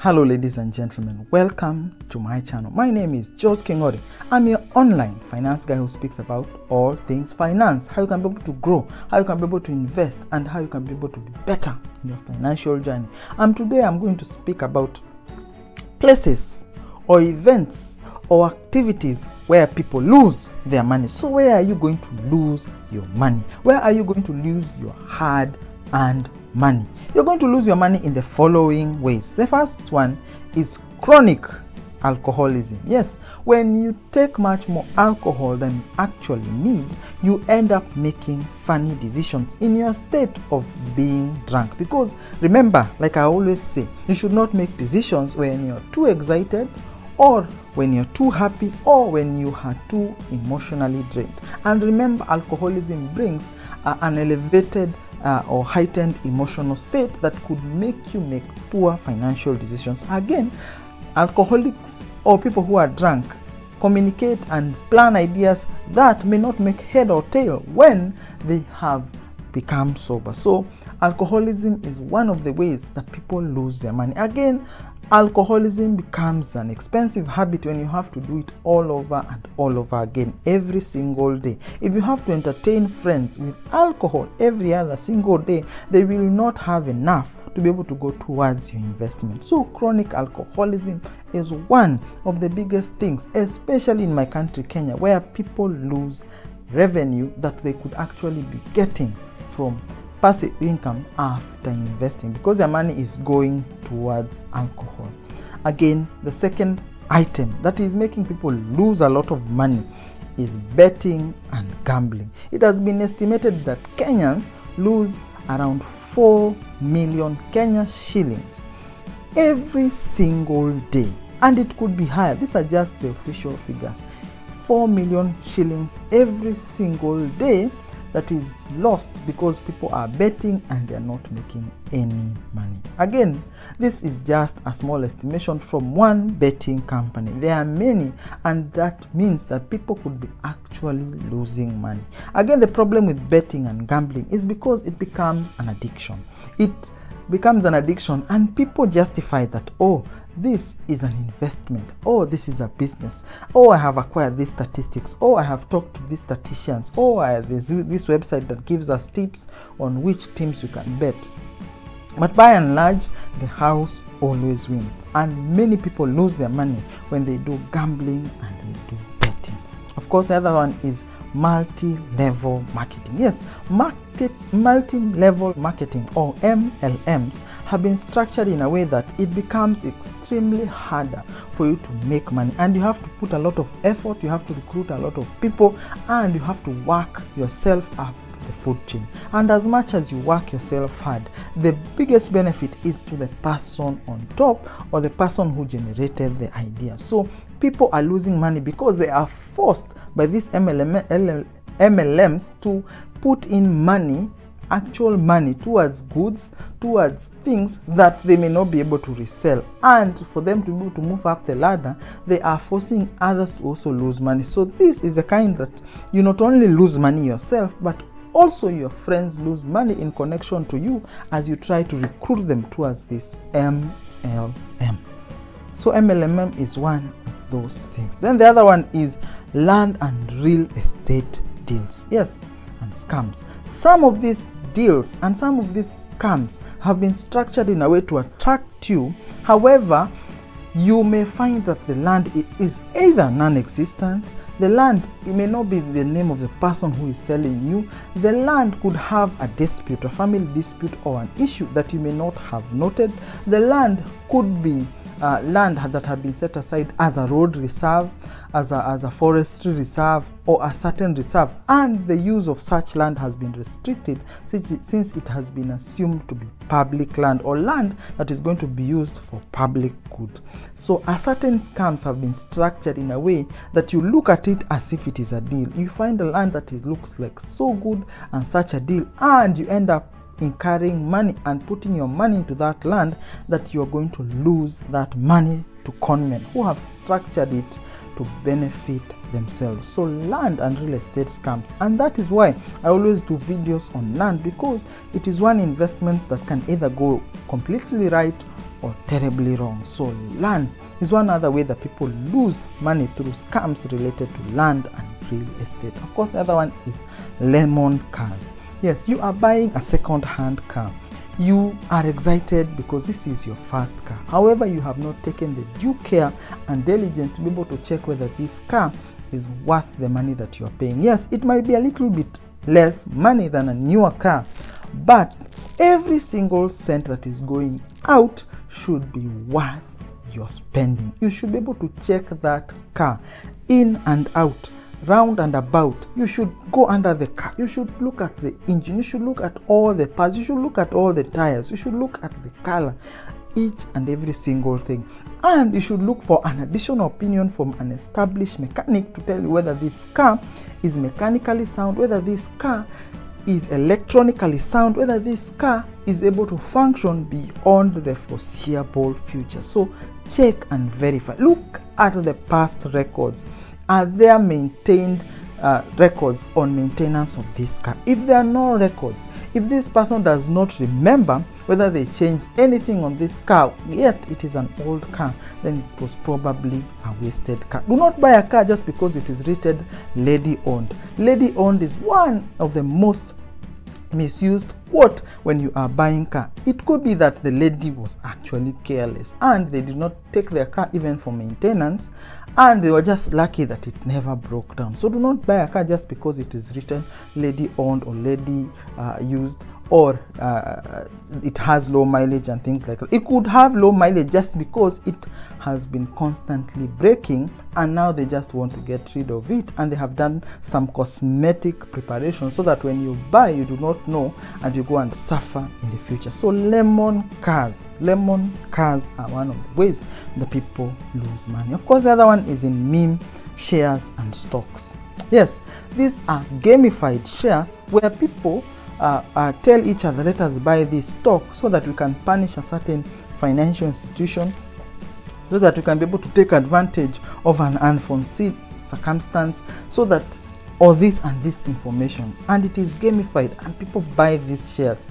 Hello ladies and gentlemen, welcome to my channel. My name is George Kingori. I'm your online finance guy who speaks about all things finance, how you can be able to grow, how you can be able to invest, and how you can be able to be better in your financial journey. And today I'm going to speak about places or events or activities where people lose their money. So where are you going to lose your money? Where are you going to lose your hard-earned money? You're going to lose your money in the following ways. The first one is chronic alcoholism. Yes, when you take much more alcohol than you actually need, you end up making funny decisions in your state of being drunk. Because remember, like I always say, you should not make decisions when you're too excited, or when you're too happy, or when you are too emotionally drained. And remember, alcoholism brings an elevated or heightened emotional state that could make you make poor financial decisions. Again, alcoholics or people who are drunk communicate and plan ideas that may not make head or tail when they have become sober. So alcoholism is one of the ways that people lose their money. Again, alcoholism becomes an expensive habit when you have to do it all over and all over again every single day. If you have to entertain friends with alcohol every other single day, they will not have enough to be able to go towards your investment. So chronic alcoholism is one of the biggest things, especially in my country, Kenya, where people lose revenue that they could actually be getting from passive income after investing, because their money is going towards alcohol. Again, the second item that is making people lose a lot of money is betting and gambling. It has been estimated that Kenyans lose around 4 million Kenya shillings every single day, and it could be higher. These are just the official figures. 4 million shillings every single day that is lost because people are betting and they are not making any money. Again, this is just a small estimation from one betting company. There are many, and that means that people could be actually losing money. Again, the problem with betting and gambling is because it becomes an addiction. It becomes an addiction, and people justify that, oh, this is an investment, oh, this is a business, oh, I have acquired these statistics, oh, I have talked to these statisticians, oh, I have this website that gives us tips on which teams we can bet. But by and large, the house always wins, and many people lose their money when they do gambling and they do betting. Of course, the other one is multi-level marketing. Yes, multi-level marketing, or MLMs, have been structured in a way that it becomes extremely harder for you to make money, and you have to put a lot of effort, you have to recruit a lot of people, and you have to work yourself up the food chain. And as much as you work yourself hard, the biggest benefit is to the person on top, or the person who generated the idea. So people are losing money because they are forced by these MLMs to put in money, actual money, towards goods, towards things that they may not be able to resell. And for them to be able to move up the ladder, they are forcing others to also lose money. So this is a kind that you not only lose money yourself, but also your friends lose money in connection to you as you try to recruit them towards this MLM. So MLM is one of those things. Then the other one is land and real estate deals. Yes, and scams. Some of these deals and some of these scams have been structured in a way to attract you. However, you may find that the land is either non-existent. The land, it may not be the name of the person who is selling you. The land could have a dispute, a family dispute, or an issue that you may not have noted. The land could be land that have been set aside as a road reserve, as a forestry reserve, or a certain reserve, and the use of such land has been restricted since it has been assumed to be public land, or land that is going to be used for public good. So a certain scams have been structured in a way that you look at it as if it is a deal. You find a land that looks like so good and such a deal, and you end up incurring money and putting your money into that land that you're going to lose that money to conmen who have structured it to benefit themselves. So land and real estate scams, and that is why I always do videos on land, because it is one investment that can either go completely right or terribly wrong. So land is one other way that people lose money through scams related to land and real estate. Of course, the other one is lemon cars. Yes, you are buying a second-hand car. You are excited because this is your first car. However, you have not taken the due care and diligence to be able to check whether this car is worth the money that you are paying. Yes, it might be a little bit less money than a newer car, but every single cent that is going out should be worth your spending. You should be able to check that car in and out, round and about. You should go under the car. You should look at the engine. You should look at all the parts. You should look at all the tires. You should look at the color, each and every single thing. And you should look for an additional opinion from an established mechanic to tell you whether this car is mechanically sound, whether this car is electronically sound, whether this car is able to function beyond the foreseeable future. So check and verify. Look at the past records. Are there maintained records on maintenance of this car? If there are no records, if this person does not remember whether they changed anything on this car, yet it is an old car, then it was probably a wasted car. Do not buy a car just because it is rated lady owned. Lady owned is one of the most misused quote when you are buying car. It could be that the lady was actually careless and they did not take their car even for maintenance, and they were just lucky that it never broke down. So do not buy a car just because it is written lady owned or lady used, or it has low mileage and things like that. It could have low mileage just because it has been constantly breaking, and now they just want to get rid of it, and they have done some cosmetic preparation so that when you buy, you do not know and you go and suffer in the future. So lemon cars are one of the ways the people lose money. Of course, the other one is in meme shares and stocks. Yes, these are gamified shares where people tell each other, let us buy this stock so that we can punish a certain financial institution, so that we can be able to take advantage of an unforeseen circumstance, so that all this and this information, and it is gamified and people buy these shares.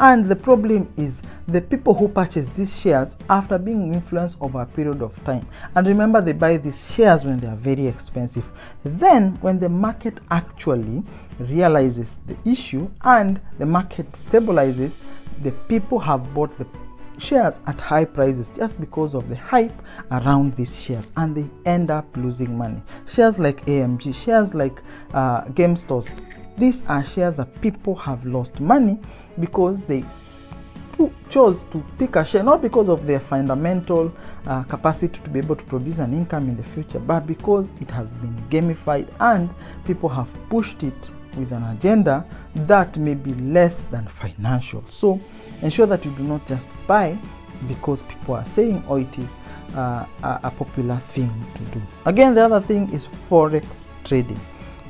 And the problem is the people who purchase these shares after being influenced over a period of time. And remember, they buy these shares when they are very expensive. Then when the market actually realizes the issue and the market stabilizes, the people have bought the shares at high prices just because of the hype around these shares, and they end up losing money. Shares like AMG, shares like game stores, these are shares that people have lost money because they chose to pick a share not because of their fundamental capacity to be able to produce an income in the future, but because it has been gamified and people have pushed it with an agenda that may be less than financial. So ensure that you do not just buy because people are saying, or it is a popular thing to do. Again, the other thing is forex trading.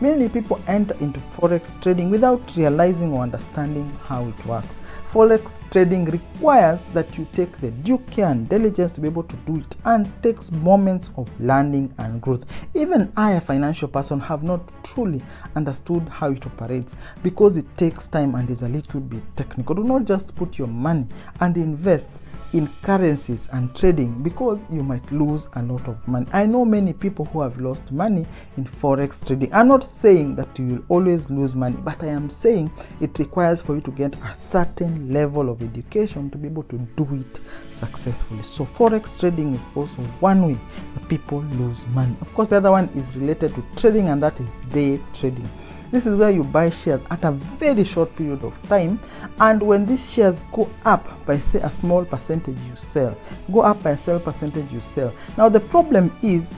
Many people enter into forex trading without realizing or understanding how it works. Forex trading requires that you take the due care and diligence to be able to do it, and takes moments of learning and growth. Even I, a financial person, have not truly understood how it operates because it takes time and is a little bit technical. Do not just put your money and invest in currencies and trading because you might lose a lot of money. I know many people who have lost money in forex trading. I'm not saying that you will always lose money, but I am saying it requires for you to get a certain level of education to be able to do it successfully. So forex trading is also one way that people lose money. Of course, the other one is related to trading, and that is day trading. This is where you buy shares at a very short period of time, and when these shares go up by, say, a small percentage, you sell. Go up by a small percentage, you sell. Now the problem is,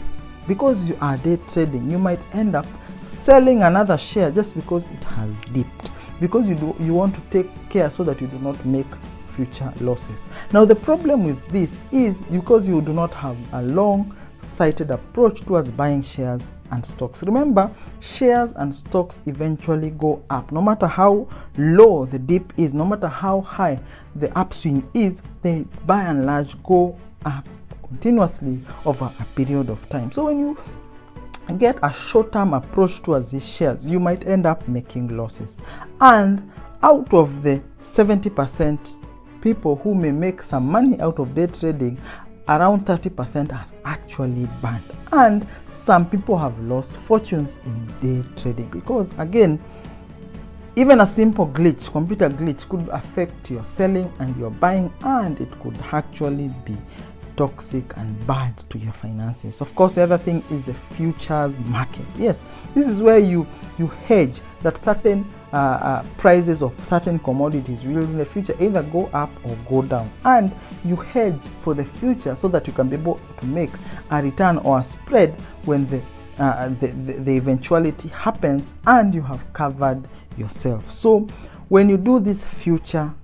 because you are day trading, you might end up selling another share just because it has dipped, because you want to take care so that you do not make future losses. Now the problem with this is because you do not have a long-sighted approach towards buying shares and stocks. Remember, shares and stocks eventually go up. No matter how low the dip is, no matter how high the upswing is, they by and large go up continuously over a period of time. So when you get a short-term approach towards these shares, you might end up making losses. And out of the 70% people who may make some money out of day trading, around 30% are actually banned. And some people have lost fortunes in day trading because, again, even a simple glitch, computer glitch, could affect your selling and your buying, and it could actually be toxic and bad to your finances. Of course, the other thing is the futures market. Yes, this is where you hedge that certain prices of certain commodities will in the future either go up or go down, and you hedge for the future so that you can be able to make a return or a spread when the eventuality happens and you have covered yourself. So when you do these future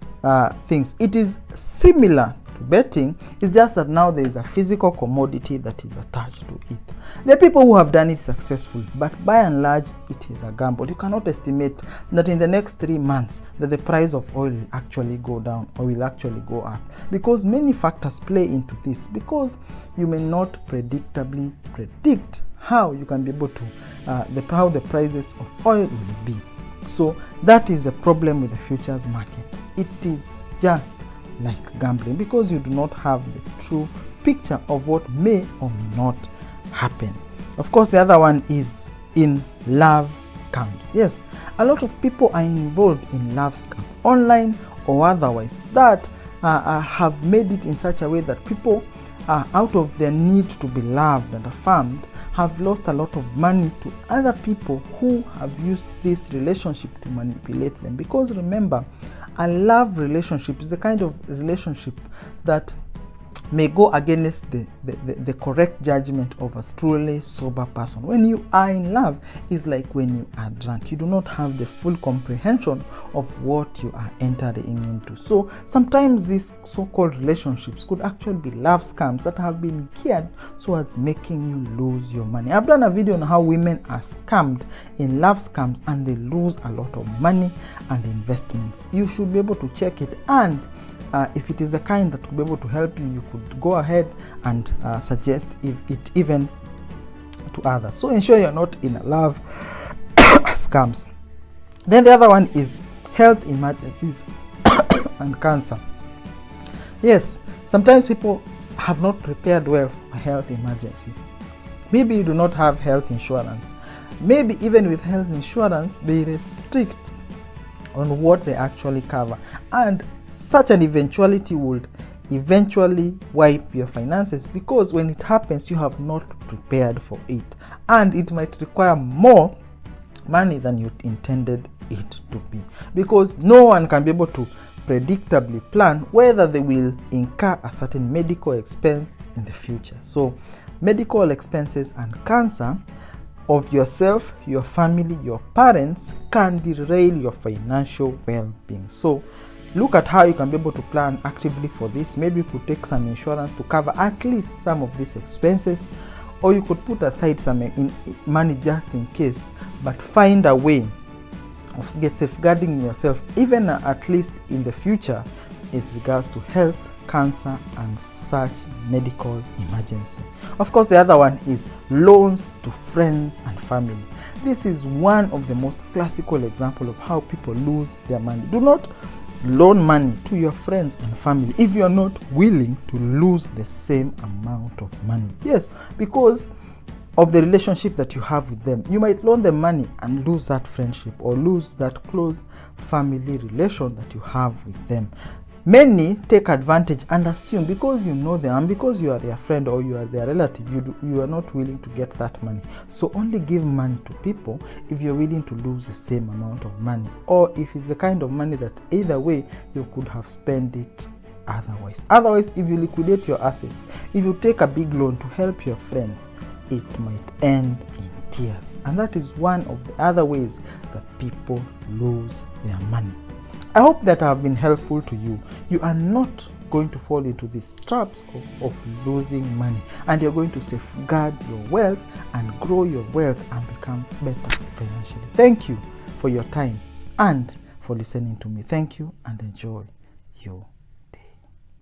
things, it is similar to betting. It's just that now there is a physical commodity that is attached to it. There are people who have done it successfully, but by and large it is a gamble. You cannot estimate that in the next 3 months that the price of oil will actually go down or will actually go up, because many factors play into this, because you may not predictably predict how you can be able to how the prices of oil will be. So that is the problem with the futures market. It is just like gambling, because you do not have the true picture of what may or may not happen. Of course, the other one is in love scams. Yes, a lot of people are involved in love scams, online or otherwise, that have made it in such a way that people, out of their need to be loved and affirmed, have lost a lot of money to other people who have used this relationship to manipulate them. Because remember, a love relationship is the kind of relationship that may go against the correct judgment of a truly sober person. When you are in love, it's like when you are drunk. You do not have the full comprehension of what you are entering into. So sometimes these so-called relationships could actually be love scams that have been geared towards making you lose your money. I've done a video on how women are scammed in love scams and they lose a lot of money and investments. You should be able to check it, and if it is the kind that could be able to help you, you could go ahead and suggest it even to others. So ensure you're not in love scams. Then the other one is health emergencies and cancer. Yes, sometimes people have not prepared well for a health emergency. Maybe you do not have health insurance. Maybe even with health insurance, they restrict on what they actually cover, and such an eventuality would eventually wipe your finances, because when it happens you have not prepared for it, and it might require more money than you intended it to be, because no one can be able to predictably plan whether they will incur a certain medical expense in the future. So medical expenses and cancer of yourself, your family, your parents can derail your financial well-being. So look at how you can be able to plan actively for this. Maybe you could take some insurance to cover at least some of these expenses, or you could put aside some money just in case, but find a way of safeguarding yourself, even at least in the future, as regards to health, cancer, and such medical emergency. Of course, the other one is loans to friends and family. This is one of the most classical example of how people lose their money. Do not loan money to your friends and family if you are not willing to lose the same amount of money. Yes, because of the relationship that you have with them. You might loan them money and lose that friendship or lose that close family relation that you have with them. Many take advantage and assume because you know them and because you are their friend or you are their relative, you are not willing to get that money. So only give money to people if you're willing to lose the same amount of money, or if it's the kind of money that either way you could have spent it otherwise. Otherwise, if you liquidate your assets, if you take a big loan to help your friends, it might end in tears. And that is one of the other ways that people lose their money. I hope that I have been helpful to you. You are not going to fall into these traps of losing money, and you're going to safeguard your wealth and grow your wealth and become better financially. Thank you for your time and for listening to me. Thank you, and enjoy your